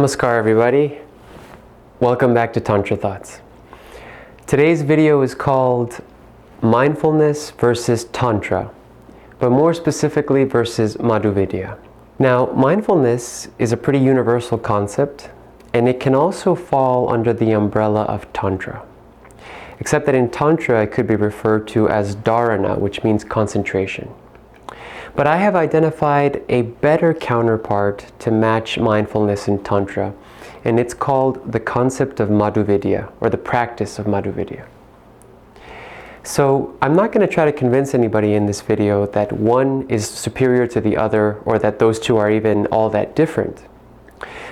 Namaskar everybody. Welcome back to Tantra Thoughts. Today's video is called Mindfulness versus Tantra, but more specifically versus Madhuvidya. Now, mindfulness is a pretty universal concept, and it can also fall under the umbrella of Tantra. Except that in Tantra it could be referred to as dharana, which means concentration. But I have identified a better counterpart to match mindfulness in Tantra, and it's called the concept of Madhuvidya, or the practice of Madhuvidya. So I'm not going to try to convince anybody in this video that one is superior to the other, or that those two are even all that different.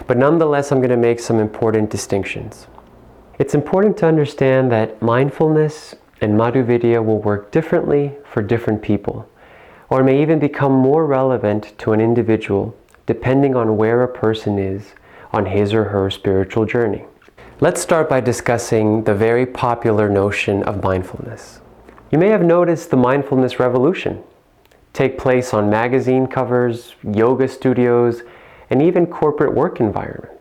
But nonetheless, I'm going to make some important distinctions. It's important to understand that mindfulness and Madhuvidya will work differently for different people, or may even become more relevant to an individual depending on where a person is on his or her spiritual journey. Let's start by discussing the very popular notion of mindfulness. You may have noticed the mindfulness revolution take place on magazine covers, yoga studios, and even corporate work environments.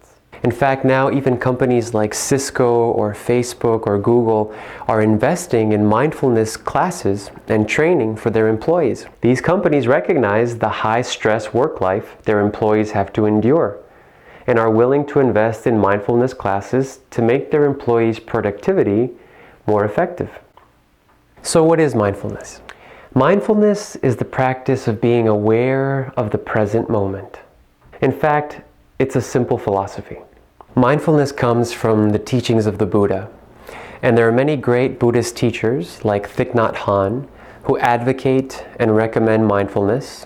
In fact, now even companies like Cisco or Facebook or Google are investing in mindfulness classes and training for their employees. These companies recognize the high-stress work life their employees have to endure and are willing to invest in mindfulness classes to make their employees' productivity more effective. So what is mindfulness? Mindfulness is the practice of being aware of the present moment. In fact, it's a simple philosophy. Mindfulness comes from the teachings of the Buddha, and there are many great Buddhist teachers like Thich Nhat Hanh who advocate and recommend mindfulness,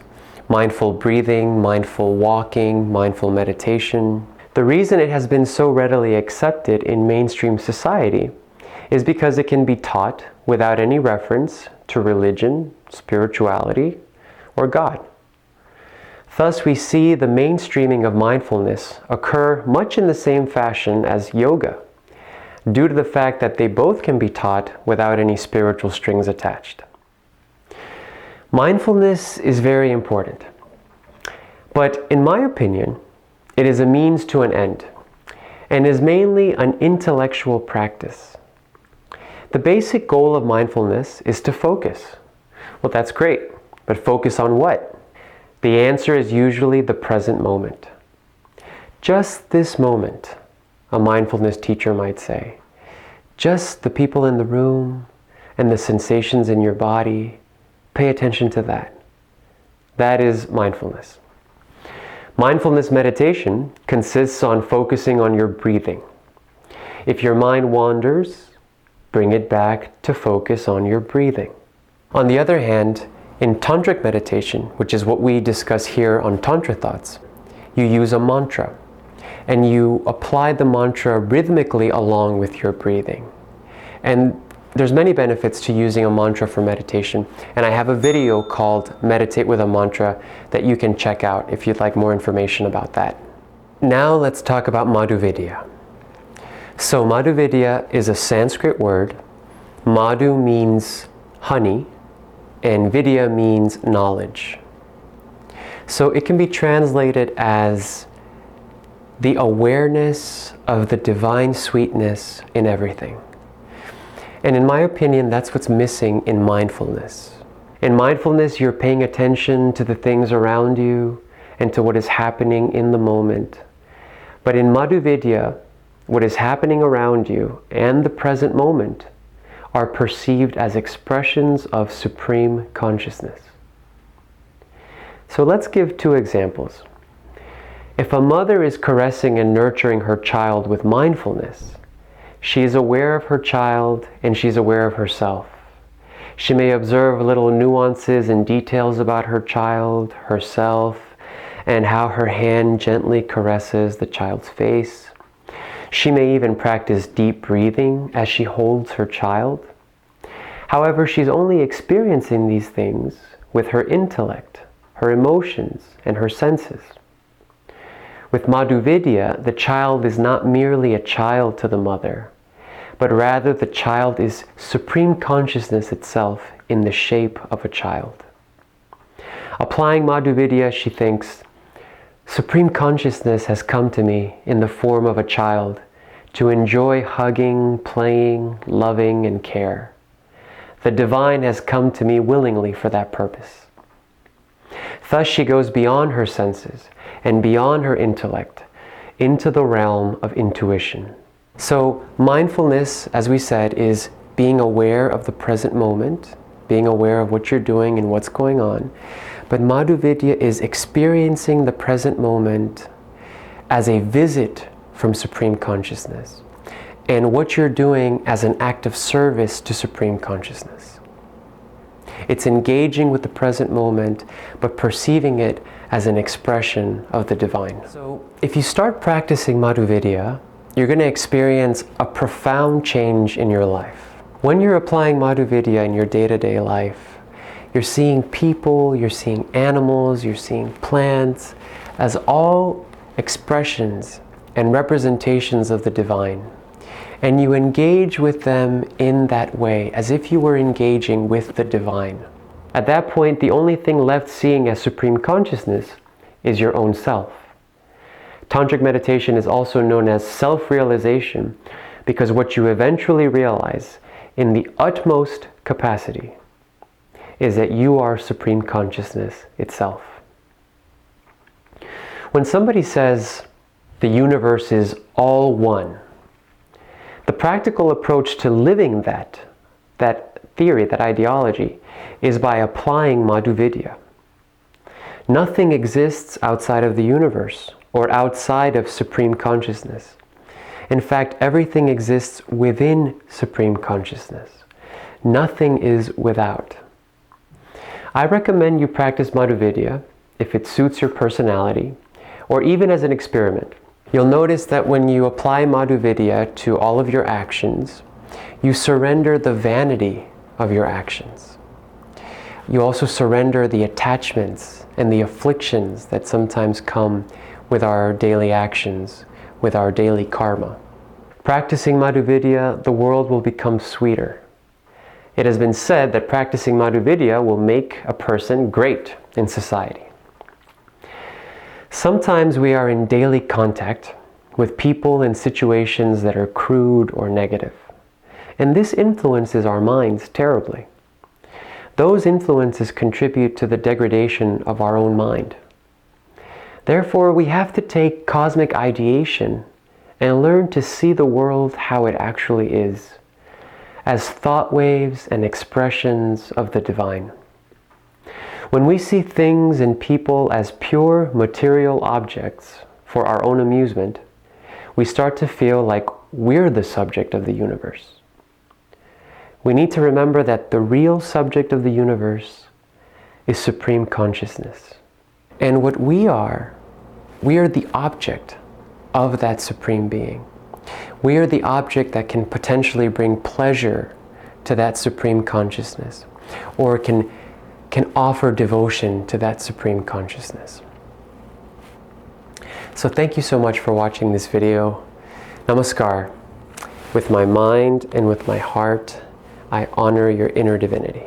mindful breathing, mindful walking, mindful meditation. The reason it has been so readily accepted in mainstream society is because it can be taught without any reference to religion, spirituality, or God. Thus, we see the mainstreaming of mindfulness occur much in the same fashion as yoga, due to the fact that they both can be taught without any spiritual strings attached. Mindfulness is very important, but in my opinion, it is a means to an end, and is mainly an intellectual practice. The basic goal of mindfulness is to focus. Well, that's great, but focus on what? The answer is usually the present moment. Just this moment, a mindfulness teacher might say. Just the people in the room and the sensations in your body. Pay attention to that. That is mindfulness. Mindfulness meditation consists on focusing on your breathing. If your mind wanders, bring it back to focus on your breathing. On the other hand, in Tantric meditation, which is what we discuss here on Tantra Thoughts, you use a mantra, and you apply the mantra rhythmically along with your breathing. And there's many benefits to using a mantra for meditation, and I have a video called Meditate with a Mantra that you can check out if you'd like more information about that. Now let's talk about Madhuvidya. So Madhuvidya is a Sanskrit word. Madhu means honey, and Vidya means knowledge. So it can be translated as the awareness of the divine sweetness in everything. And in my opinion, that's what's missing in mindfulness. In mindfulness, you're paying attention to the things around you and to what is happening in the moment. But in Madhuvidya, what is happening around you and the present moment are perceived as expressions of supreme consciousness. So let's give two examples. If a mother is caressing and nurturing her child with mindfulness, she is aware of her child and she's aware of herself. She may observe little nuances and details about her child, herself, and how her hand gently caresses the child's face. She may even practice deep breathing as she holds her child. However, she's only experiencing these things with her intellect, her emotions, and her senses. With Madhuvidya, the child is not merely a child to the mother, but rather the child is supreme consciousness itself in the shape of a child. Applying Madhuvidya, she thinks, Supreme Consciousness has come to me in the form of a child to enjoy hugging, playing, loving, and care. The Divine has come to me willingly for that purpose. Thus she goes beyond her senses and beyond her intellect into the realm of intuition. So mindfulness, as we said, is being aware of the present moment, being aware of what you're doing and what's going on. But Madhuvidya is experiencing the present moment as a visit from Supreme Consciousness, and what you're doing as an act of service to Supreme Consciousness. It's engaging with the present moment, but perceiving it as an expression of the Divine. So if you start practicing Madhuvidya, you're going to experience a profound change in your life. When you're applying Madhuvidya in your day-to-day life, you're seeing people, you're seeing animals, you're seeing plants as all expressions and representations of the Divine. And you engage with them in that way, as if you were engaging with the Divine. At that point, the only thing left seeing as Supreme Consciousness is your own self. Tantric meditation is also known as self-realization, because what you eventually realize in the utmost capacity is that you are Supreme Consciousness itself. When somebody says the universe is all one, the practical approach to living that theory, that ideology, is by applying Madhuvidya. Nothing exists outside of the universe or outside of Supreme Consciousness. In fact, everything exists within Supreme Consciousness. Nothing is without. I recommend you practice Madhuvidya if it suits your personality, or even as an experiment. You'll notice that when you apply Madhuvidya to all of your actions, you surrender the vanity of your actions. You also surrender the attachments and the afflictions that sometimes come with our daily actions, with our daily karma. Practicing Madhuvidya, the world will become sweeter. It has been said that practicing Madhuvidya will make a person great in society. Sometimes we are in daily contact with people and situations that are crude or negative, and this influences our minds terribly. Those influences contribute to the degradation of our own mind. Therefore, we have to take cosmic ideation and learn to see the world how it actually is, as thought waves and expressions of the Divine. When we see things and people as pure material objects for our own amusement, we start to feel like we're the subject of the universe. We need to remember that the real subject of the universe is Supreme Consciousness. And what we are the object of that Supreme Being. We are the object that can potentially bring pleasure to that Supreme Consciousness, or can offer devotion to that Supreme Consciousness. So thank you so much for watching this video. Namaskar. With my mind and with my heart, I honor your inner divinity.